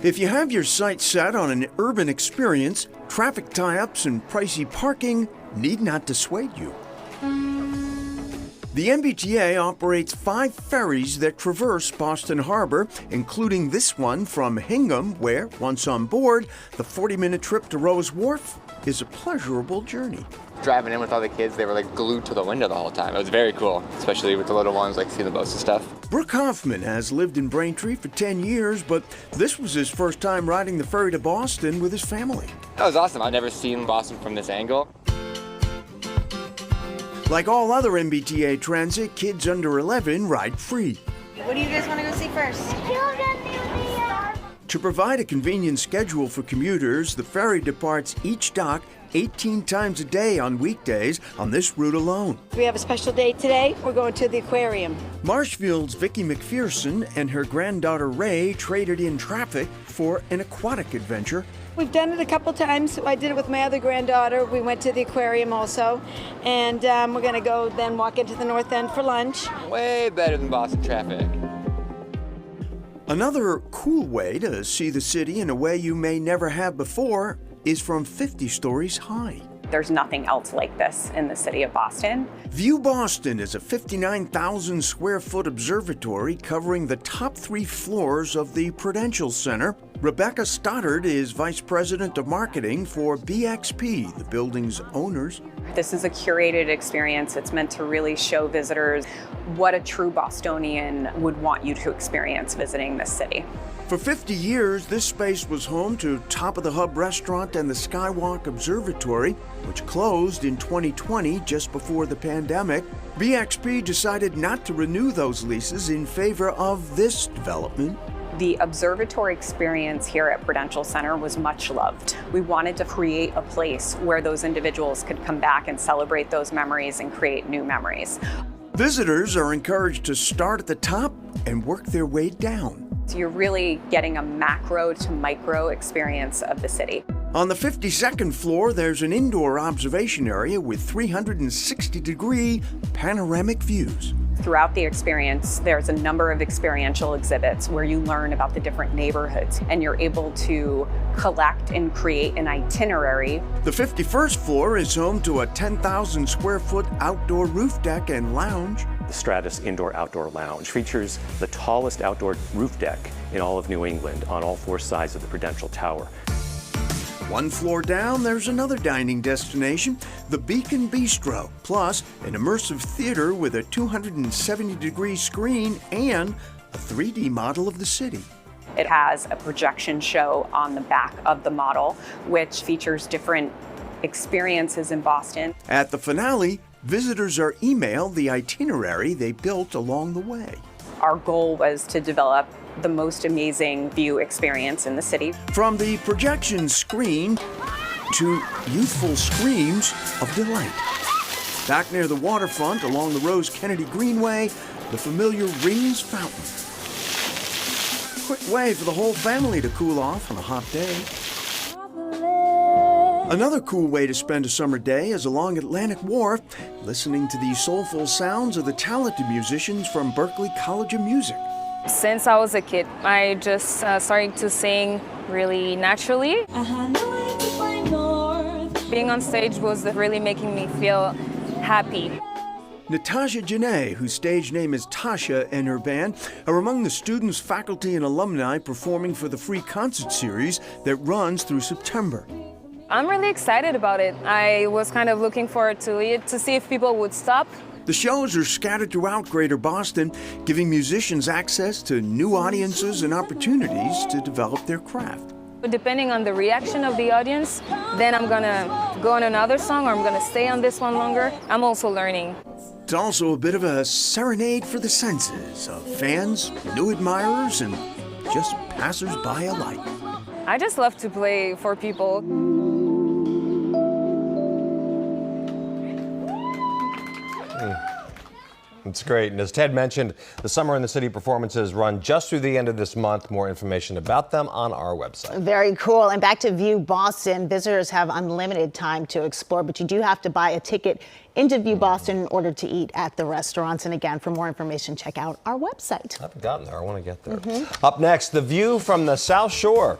If you have your sights set on an urban experience, traffic tie-ups and pricey parking need not dissuade you. The MBTA operates 5 ferries that traverse Boston Harbor, including this one from Hingham, where, once on board, the 40-minute trip to Rose Wharf is a pleasurable journey. Driving in with all the kids, they were like glued to the window the whole time. It was very cool, especially with the little ones, like seeing the boats and stuff. Brooke Hoffman has lived in Braintree for 10 years, but this was his first time riding the ferry to Boston with his family. That was awesome. I've never seen Boston from this angle. Like all other MBTA transit, kids under 11 ride free. What do you guys want to go see first? To provide a convenient schedule for commuters, the ferry departs each dock 18 times a day on weekdays on this route alone. We have a special day today. We're going to the aquarium. Marshfield's Vicki McPherson and her granddaughter Ray traded in traffic for an aquatic adventure. We've done it a couple times. I did it with my other granddaughter. We went to the aquarium also. And we're going to go then walk into the North End for lunch. Way better than Boston traffic. Another cool way to see the city in a way you may never have before is from 50 stories high. There's nothing else like this in the city of Boston. View Boston is a 59,000 square foot observatory covering the top 3 floors of the Prudential Center. Rebecca Stoddard is Vice President of Marketing for BXP, the building's owners. This is a curated experience. It's meant to really show visitors what a true Bostonian would want you to experience visiting this city. For 50 years, this space was home to Top of the Hub Restaurant and the Skywalk Observatory, which closed in 2020 just before the pandemic. BXP decided not to renew those leases in favor of this development. The observatory experience here at Prudential Center was much loved. We wanted to create a place where those individuals could come back and celebrate those memories and create new memories. Visitors are encouraged to start at the top and work their way down. So you're really getting a macro to micro experience of the city. On the 52nd floor, there's an indoor observation area with 360-degree panoramic views. Throughout the experience, there's a number of experiential exhibits where you learn about the different neighborhoods and you're able to collect and create an itinerary. The 51st floor is home to a 10,000 square foot outdoor roof deck and lounge. The Stratus Indoor-Outdoor Lounge features the tallest outdoor roof deck in all of New England on all 4 sides of the Prudential Tower. 1 floor down, there's another dining destination, the Beacon Bistro, plus an immersive theater with a 270-degree screen and a 3D model of the city. It has a projection show on the back of the model, which features different experiences in Boston. At the finale, visitors are emailed the itinerary they built along the way. Our goal was to develop the most amazing view experience in the city. From the projection screen to youthful screams of delight. Back near the waterfront along the Rose Kennedy Greenway, the familiar Rings Fountain. Quick way for the whole family to cool off on a hot day. Another cool way to spend a summer day is along Atlantic Wharf, listening to the soulful sounds of the talented musicians from Berklee College of Music. Since I was a kid, I just started to sing really naturally. Being on stage was really making me feel happy. Natasha Janae, whose stage name is Tasha, and her band are among the students, faculty, and alumni performing for the free concert series that runs through September. I'm really excited about it. I was kind of looking forward to it to see if people would stop. The shows are scattered throughout Greater Boston, giving musicians access to new audiences and opportunities to develop their craft. Depending on the reaction of the audience, then I'm gonna go on another song or I'm gonna stay on this one longer. I'm also learning. It's also a bit of a serenade for the senses of fans, new admirers, and just passers-by alike. I just love to play for people. It's great. And as Ted mentioned, the Summer in the City performances run just through the end of this month. More information about them on our website. Very cool. And back to View Boston, visitors have unlimited time to explore, but you do have to buy a ticket into View Boston in order to eat at the restaurants. And again, for more information, check out our website. I haven't gotten there. I want to get there. Up next, the view from the South Shore.